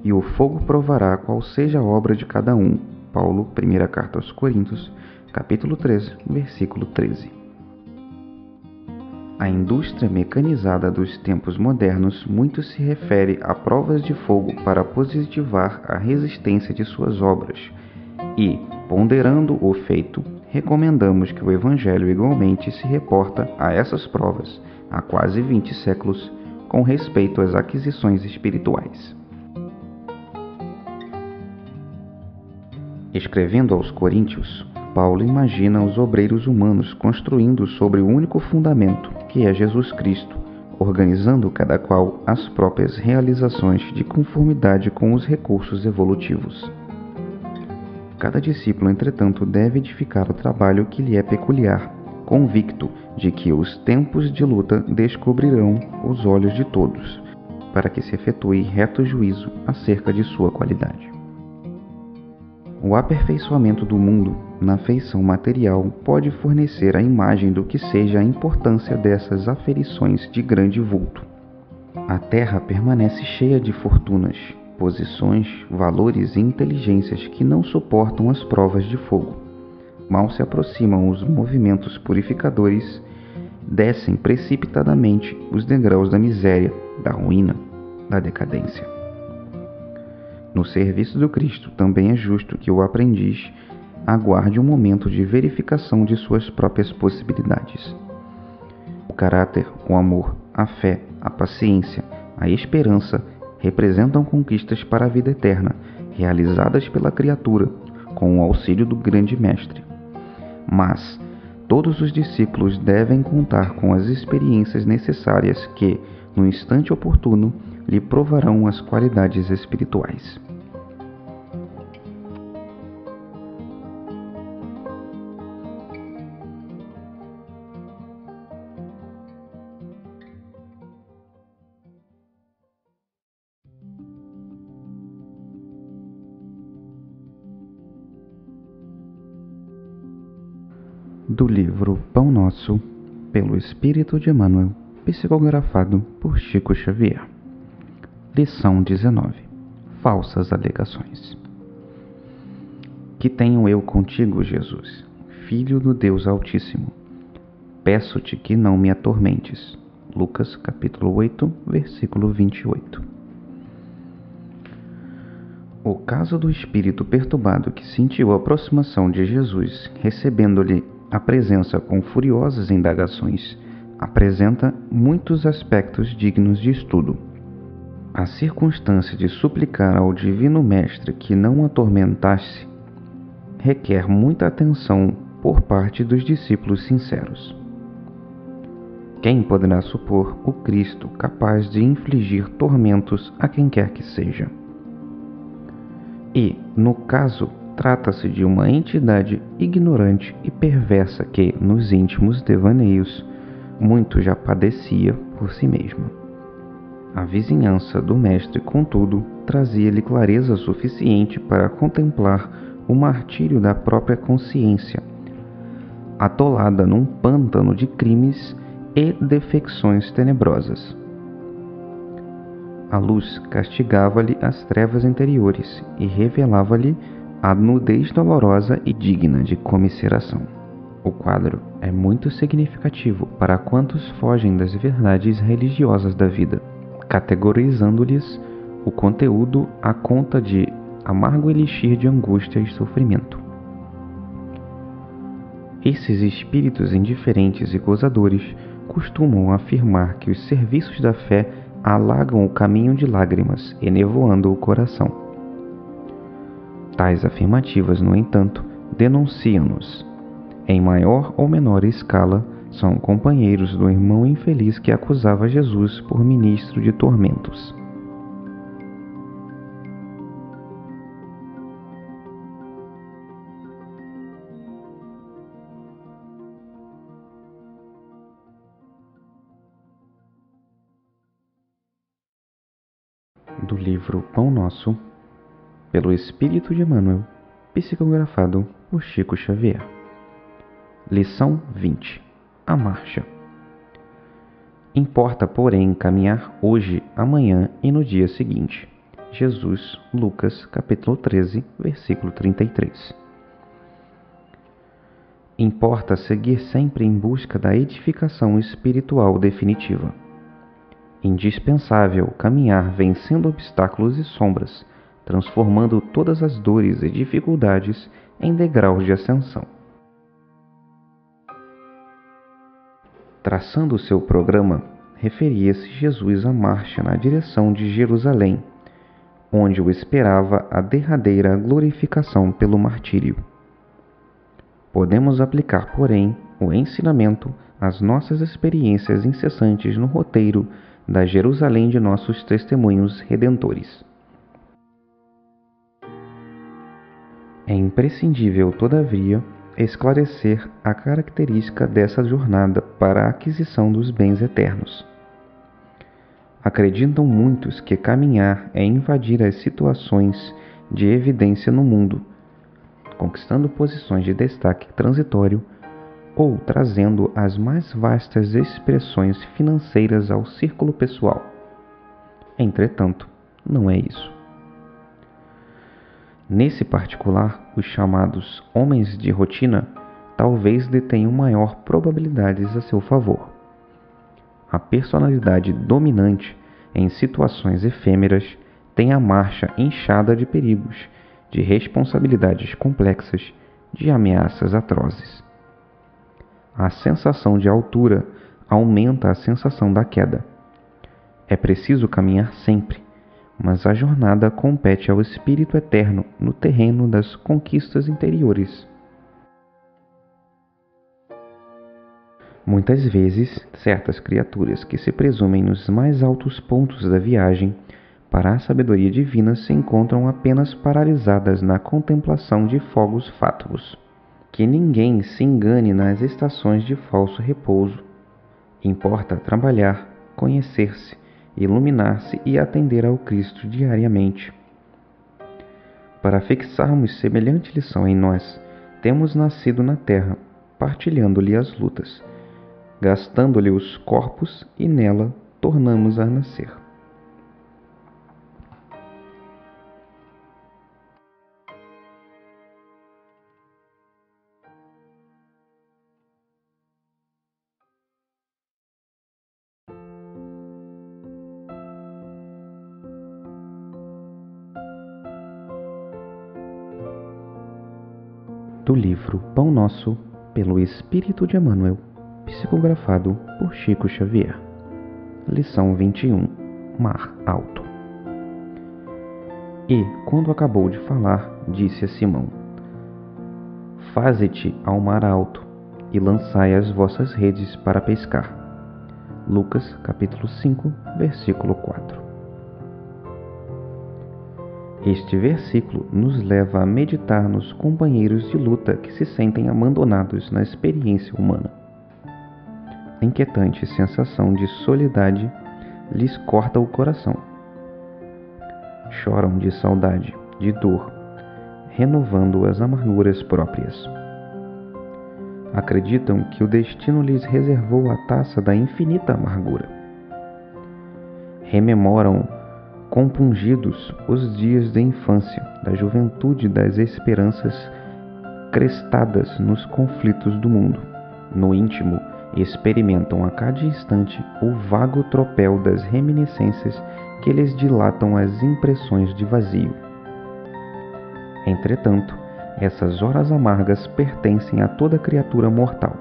E o fogo provará qual seja a obra de cada um. Paulo, primeira carta aos Coríntios, capítulo 13, versículo 13. A indústria mecanizada dos tempos modernos muito se refere a provas de fogo para positivar a resistência de suas obras e, ponderando o feito, recomendamos que o Evangelho igualmente se reporta a essas provas, há quase 20 séculos, com respeito às aquisições espirituais. Escrevendo aos Coríntios, Paulo imagina os obreiros humanos construindo sobre o único fundamento, que é Jesus Cristo, organizando cada qual as próprias realizações de conformidade com os recursos evolutivos. Cada discípulo, entretanto, deve edificar o trabalho que lhe é peculiar, convicto de que os tempos de luta descobrirão os olhos de todos, para que se efetue reto juízo acerca de sua qualidade. O aperfeiçoamento do mundo na feição material pode fornecer a imagem do que seja a importância dessas aferições de grande vulto. A Terra permanece cheia de fortunas, posições, valores e inteligências que não suportam as provas de fogo. Mal se aproximam os movimentos purificadores, descem precipitadamente os degraus da miséria, da ruína, da decadência. No serviço do Cristo também é justo que o aprendiz aguarde um momento de verificação de suas próprias possibilidades. O caráter, o amor, a fé, a paciência, a esperança representam conquistas para a vida eterna, realizadas pela criatura, com o auxílio do grande Mestre. Mas todos os discípulos devem contar com as experiências necessárias que, no instante oportuno, lhe provarão as qualidades espirituais. Do livro Pão Nosso, pelo Espírito de Emmanuel, psicografado por Chico Xavier. Lição 19. Falsas alegações. Que tenho eu contigo, Jesus, Filho do Deus Altíssimo. Peço-te que não me atormentes. Lucas, capítulo 8, versículo 28. O caso do espírito perturbado que sentiu a aproximação de Jesus, recebendo-lhe a presença com furiosas indagações, apresenta muitos aspectos dignos de estudo. A circunstância de suplicar ao Divino Mestre que não o atormentasse requer muita atenção por parte dos discípulos sinceros. Quem poderá supor o Cristo capaz de infligir tormentos a quem quer que seja? E, no caso, trata-se de uma entidade ignorante e perversa que, nos íntimos devaneios, muito já padecia por si mesma. A vizinhança do mestre, contudo, trazia-lhe clareza suficiente para contemplar o martírio da própria consciência, atolada num pântano de crimes e defecções tenebrosas. A luz castigava-lhe as trevas interiores e revelava-lhe a nudez dolorosa e digna de comiseração. O quadro é muito significativo para quantos fogem das verdades religiosas da vida, categorizando-lhes o conteúdo à conta de amargo elixir de angústia e sofrimento. Esses espíritos indiferentes e gozadores costumam afirmar que os serviços da fé alagam o caminho de lágrimas, enevoando o coração. Tais afirmativas, no entanto, denunciam-nos. Em maior ou menor escala, são companheiros do irmão infeliz que acusava Jesus por ministro de tormentos. Do livro Pão Nosso, pelo Espírito de Emmanuel, psicografado por Chico Xavier. Lição 20. A marcha. Importa, porém, caminhar hoje, amanhã e no dia seguinte. Jesus, Lucas, capítulo 13, versículo 33. Importa seguir sempre em busca da edificação espiritual definitiva. Indispensável caminhar vencendo obstáculos e sombras, transformando todas as dores e dificuldades em degraus de ascensão. Traçando seu programa, referia-se Jesus à marcha na direção de Jerusalém, onde o esperava a derradeira glorificação pelo martírio. Podemos aplicar, porém, o ensinamento às nossas experiências incessantes no roteiro da Jerusalém de nossos testemunhos redentores. É imprescindível, todavia, esclarecer a característica dessa jornada para a aquisição dos bens eternos. Acreditam muitos que caminhar é invadir as situações de evidência no mundo, conquistando posições de destaque transitório ou trazendo as mais vastas expressões financeiras ao círculo pessoal. Entretanto, não é isso. Nesse particular, os chamados homens de rotina talvez detenham maior probabilidades a seu favor. A personalidade dominante em situações efêmeras tem a marcha inchada de perigos, de responsabilidades complexas, de ameaças atrozes. A sensação de altura aumenta a sensação da queda. É preciso caminhar sempre, mas a jornada compete ao espírito eterno no terreno das conquistas interiores. Muitas vezes, certas criaturas que se presumem nos mais altos pontos da viagem para a sabedoria divina se encontram apenas paralisadas na contemplação de fogos fátuos. Que ninguém se engane nas estações de falso repouso. Importa trabalhar, conhecer-se, iluminar-se e atender ao Cristo diariamente. Para fixarmos semelhante lição em nós, temos nascido na terra, partilhando-lhe as lutas, gastando-lhe os corpos e nela tornamos a nascer. Do livro Pão Nosso, pelo Espírito de Emmanuel, psicografado por Chico Xavier. Lição 21. Mar Alto. E, quando acabou de falar, disse a Simão: Faze-te ao mar alto, e lançai as vossas redes para pescar. Lucas, capítulo 5, versículo 4. Este versículo nos leva a meditar nos companheiros de luta que se sentem abandonados na experiência humana. A inquietante sensação de soledade lhes corta o coração. Choram de saudade, de dor, renovando as amarguras próprias. Acreditam que o destino lhes reservou a taça da infinita amargura. Rememoram compungidos os dias de infância, da juventude, das esperanças crestadas nos conflitos do mundo. No íntimo, experimentam a cada instante o vago tropel das reminiscências que lhes dilatam as impressões de vazio. Entretanto, essas horas amargas pertencem a toda criatura mortal.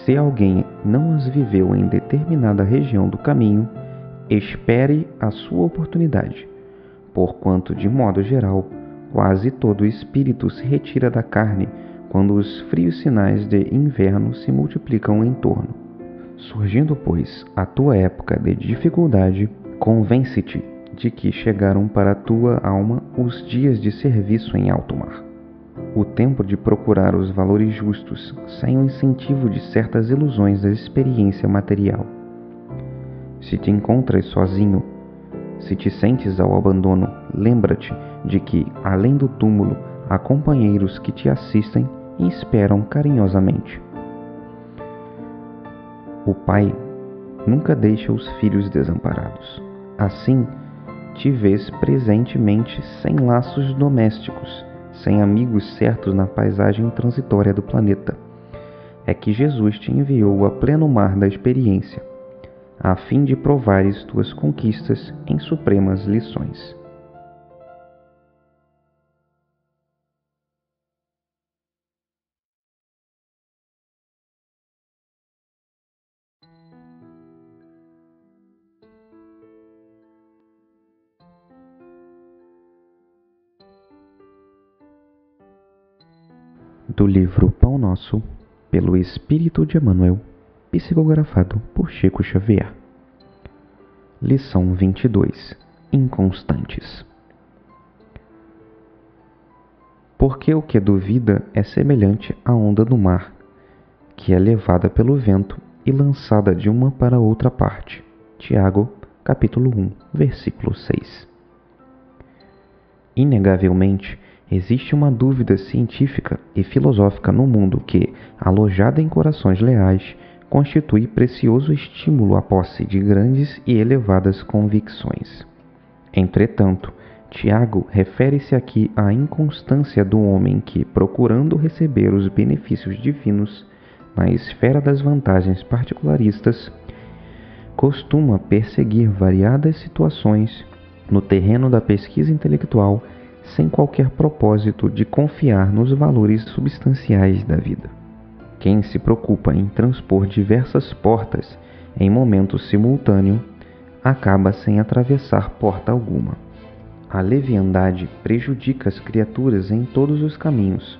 Se alguém não as viveu em determinada região do caminho, espere a sua oportunidade, porquanto, de modo geral, quase todo espírito se retira da carne quando os frios sinais de inverno se multiplicam em torno. Surgindo, pois, a tua época de dificuldade, convence-te de que chegaram para a tua alma os dias de serviço em alto mar. O tempo de procurar os valores justos, sem o incentivo de certas ilusões da experiência material. Se te encontras sozinho, se te sentes ao abandono, lembra-te de que, além do túmulo, há companheiros que te assistem e esperam carinhosamente. O pai nunca deixa os filhos desamparados. Assim, te vês presentemente sem laços domésticos, sem amigos certos na paisagem transitória do planeta. É que Jesus te enviou a pleno mar da experiência, a fim de provares tuas conquistas em supremas lições. do livro Pão Nosso, pelo Espírito de Emmanuel, psicografado por Chico Xavier. Lição 22. Inconstantes. Porque o que duvida é semelhante à onda do mar, que é levada pelo vento e lançada de uma para outra parte. Tiago, capítulo 1, versículo 6. Inegavelmente, existe uma dúvida científica e filosófica no mundo que, alojada em corações leais, constitui precioso estímulo à posse de grandes e elevadas convicções. Entretanto, Tiago refere-se aqui à inconstância do homem que, procurando receber os benefícios divinos na esfera das vantagens particularistas, costuma perseguir variadas situações no terreno da pesquisa intelectual sem qualquer propósito de confiar nos valores substanciais da vida. Quem se preocupa em transpor diversas portas em momento simultâneo acaba sem atravessar porta alguma. A leviandade prejudica as criaturas em todos os caminhos,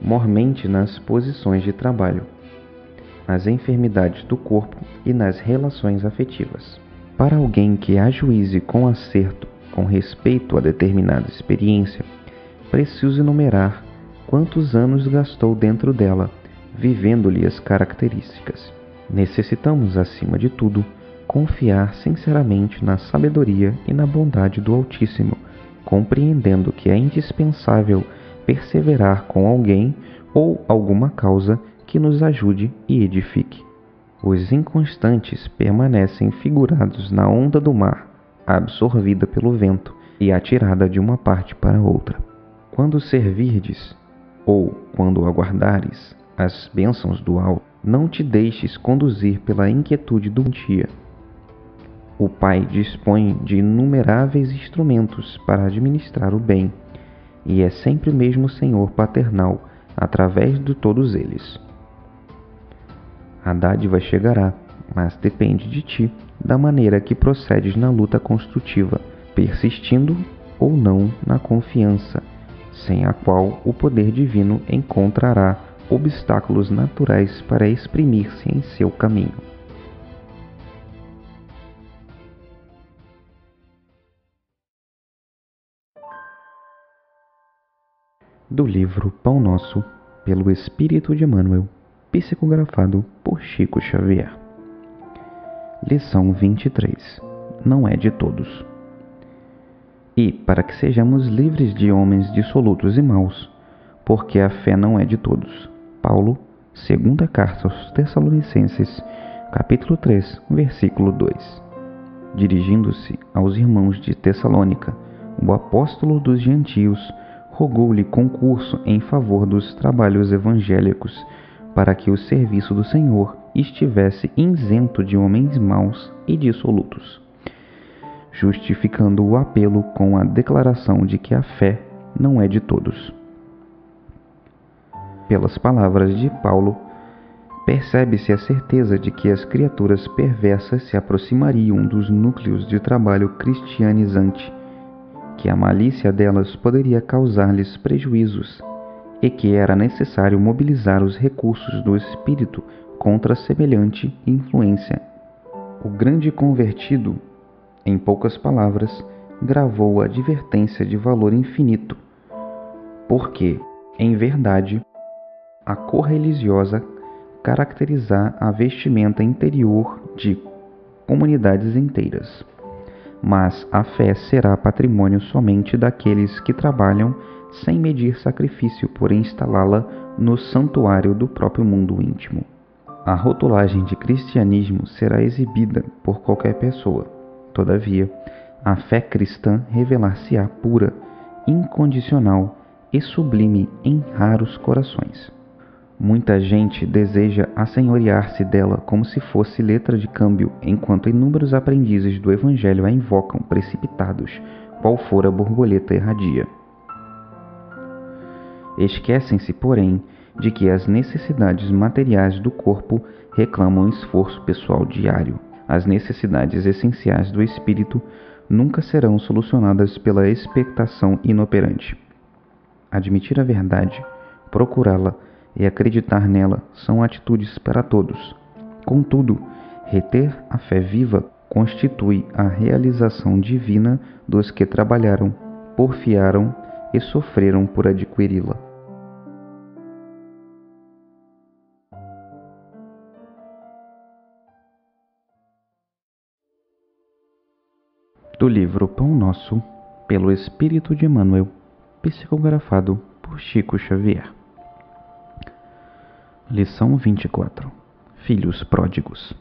mormente nas posições de trabalho, nas enfermidades do corpo e nas relações afetivas. Para alguém que ajuize com acerto com respeito a determinada experiência, preciso enumerar quantos anos gastou dentro dela, vivendo-lhe as características. Necessitamos, acima de tudo, confiar sinceramente na sabedoria e na bondade do Altíssimo, compreendendo que é indispensável perseverar com alguém ou alguma causa que nos ajude e edifique. Os inconstantes permanecem figurados na onda do mar, absorvida pelo vento e atirada de uma parte para outra. Quando servirdes, ou quando aguardares as bênçãos do alto, não te deixes conduzir pela inquietude do dia. O Pai dispõe de inumeráveis instrumentos para administrar o bem, e é sempre o mesmo Senhor paternal através de todos eles. A dádiva chegará, mas depende de ti, da maneira que procedes na luta construtiva, persistindo ou não na confiança, sem a qual o poder divino encontrará obstáculos naturais para exprimir-se em seu caminho. Do livro Pão Nosso, pelo Espírito de Emmanuel, psicografado por Chico Xavier. Lição 23. Não é de todos. E, para que sejamos livres de homens dissolutos e maus, porque a fé não é de todos. Paulo, segunda carta aos Tessalonicenses, capítulo 3, versículo 2. Dirigindo-se aos irmãos de Tessalônica, o apóstolo dos gentios rogou-lhe concurso em favor dos trabalhos evangélicos, para que o serviço do Senhor estivesse isento de homens maus e dissolutos, justificando o apelo com a declaração de que a fé não é de todos. Pelas palavras de Paulo, percebe-se a certeza de que as criaturas perversas se aproximariam dos núcleos de trabalho cristianizante, que a malícia delas poderia causar-lhes prejuízos, e que era necessário mobilizar os recursos do espírito contra semelhante influência. O grande convertido, em poucas palavras, gravou a advertência de valor infinito, porque, em verdade, a cor religiosa caracteriza a vestimenta interior de comunidades inteiras, mas a fé será patrimônio somente daqueles que trabalham sem medir sacrifício por instalá-la no santuário do próprio mundo íntimo. A rotulagem de cristianismo será exibida por qualquer pessoa. Todavia, a fé cristã revelar-se-á pura, incondicional e sublime em raros corações. Muita gente deseja assenhorear-se dela como se fosse letra de câmbio, enquanto inúmeros aprendizes do Evangelho a invocam precipitados, qual for a borboleta erradia. Esquecem-se, porém, de que as necessidades materiais do corpo reclamam esforço pessoal diário. As necessidades essenciais do espírito nunca serão solucionadas pela expectação inoperante. Admitir a verdade, Procurá-la e acreditar nela são atitudes para todos. Contudo, reter a fé viva constitui a realização divina dos que trabalharam, porfiaram e sofreram por adquiri-la. Do livro Pão Nosso, pelo Espírito de Emmanuel, psicografado por Chico Xavier. Lição 24. Filhos pródigos.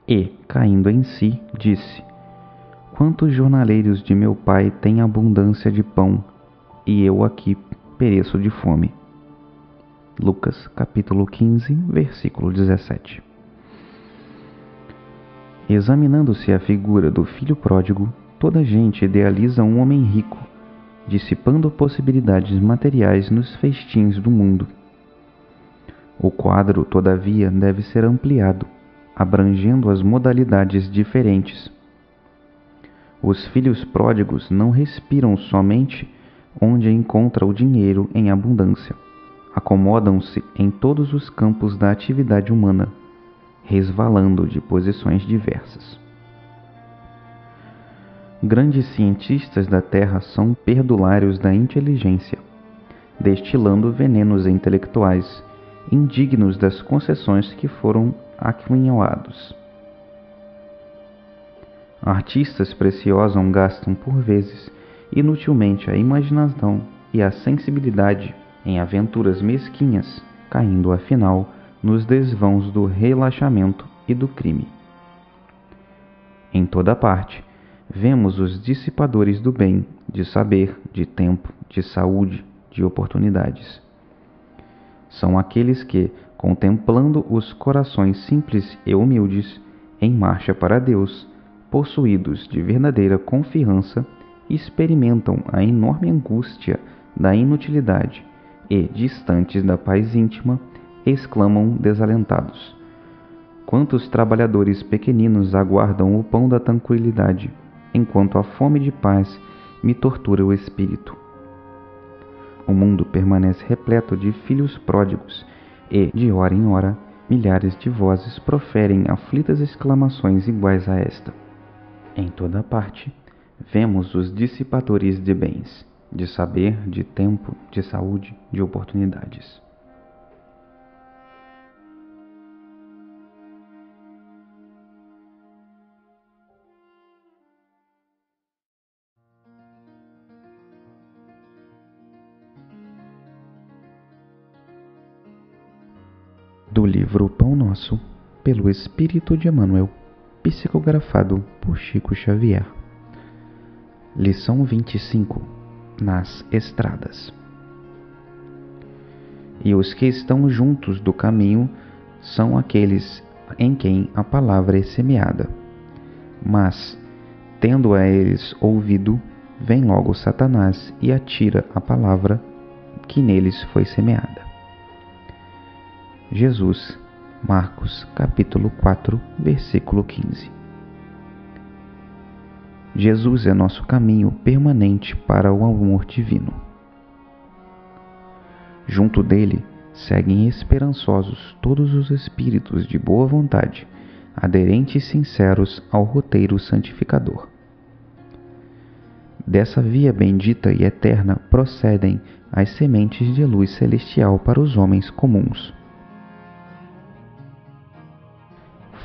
E, caindo em si, disse: Quantos jornaleiros de meu pai têm abundância de pão, e eu aqui pereço de fome. Lucas, capítulo 15, versículo 17. Examinando-se a figura do filho pródigo, toda gente idealiza um homem rico, dissipando possibilidades materiais nos festins do mundo. O quadro, todavia, deve ser ampliado, abrangendo as modalidades diferentes. Os filhos pródigos não respiram somente onde encontra o dinheiro em abundância. Acomodam-se em todos os campos da atividade humana, resvalando de posições diversas. Grandes cientistas da Terra são perdulários da inteligência, destilando venenos intelectuais, indignos das concessões que foram aquinhoados. Artistas preciosos gastam por vezes inutilmente a imaginação e a sensibilidade em aventuras mesquinhas, caindo afinal nos desvãos do relaxamento e do crime. Em toda parte, vemos os dissipadores do bem, de saber, de tempo, de saúde, de oportunidades. São aqueles que, contemplando os corações simples e humildes, em marcha para Deus, possuídos de verdadeira confiança, experimentam a enorme angústia da inutilidade e, distantes da paz íntima, exclamam desalentados: Quantos trabalhadores pequeninos aguardam o pão da tranquilidade, enquanto a fome de paz me tortura o espírito. O mundo permanece repleto de filhos pródigos e, de hora em hora, milhares de vozes proferem aflitas exclamações iguais a esta. Em toda parte, vemos os dissipadores de bens, de saber, de tempo, de saúde, de oportunidades. Do livro Pão Nosso, pelo Espírito de Emmanuel, psicografado por Chico Xavier. Lição 25. Nas estradas. E os que estão juntos do caminho são aqueles em quem a palavra é semeada. Mas, tendo a eles ouvido, vem logo Satanás e atira a palavra que neles foi semeada. Jesus, Marcos, capítulo 4, versículo 15. Jesus é nosso caminho permanente para o amor divino. Junto dele, seguem esperançosos todos os espíritos de boa vontade, aderentes e sinceros ao roteiro santificador. Dessa via bendita e eterna procedem as sementes de luz celestial para os homens comuns.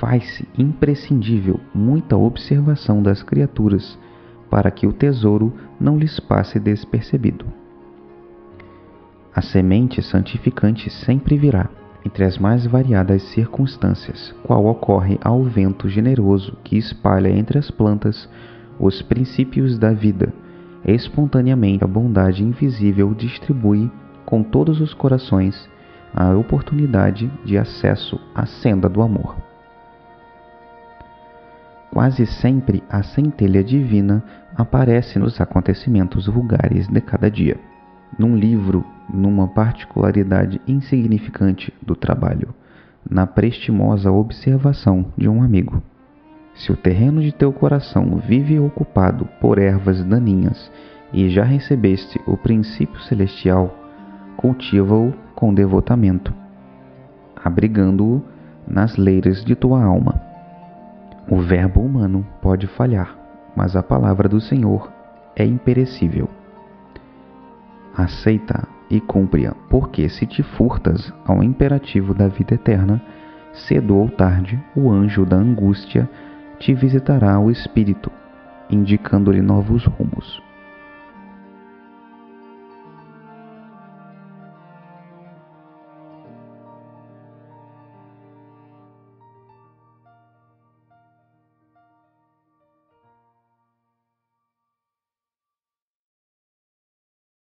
Faz-se imprescindível muita observação das criaturas para que o tesouro não lhes passe despercebido. A semente santificante sempre virá, entre as mais variadas circunstâncias, qual ocorre ao vento generoso que espalha entre as plantas os princípios da vida. Espontaneamente a bondade invisível distribui com todos os corações a oportunidade de acesso à senda do amor. Quase sempre a centelha divina aparece nos acontecimentos vulgares de cada dia, num livro, numa particularidade insignificante do trabalho, na prestimosa observação de um amigo. Se o terreno de teu coração vive ocupado por ervas daninhas e já recebeste o princípio celestial, cultiva-o com devotamento, abrigando-o nas leiras de tua alma. O verbo humano pode falhar, mas a palavra do Senhor é imperecível. Aceita e cumpre-a, porque se te furtas ao imperativo da vida eterna, cedo ou tarde o anjo da angústia te visitará o espírito, indicando-lhe novos rumos.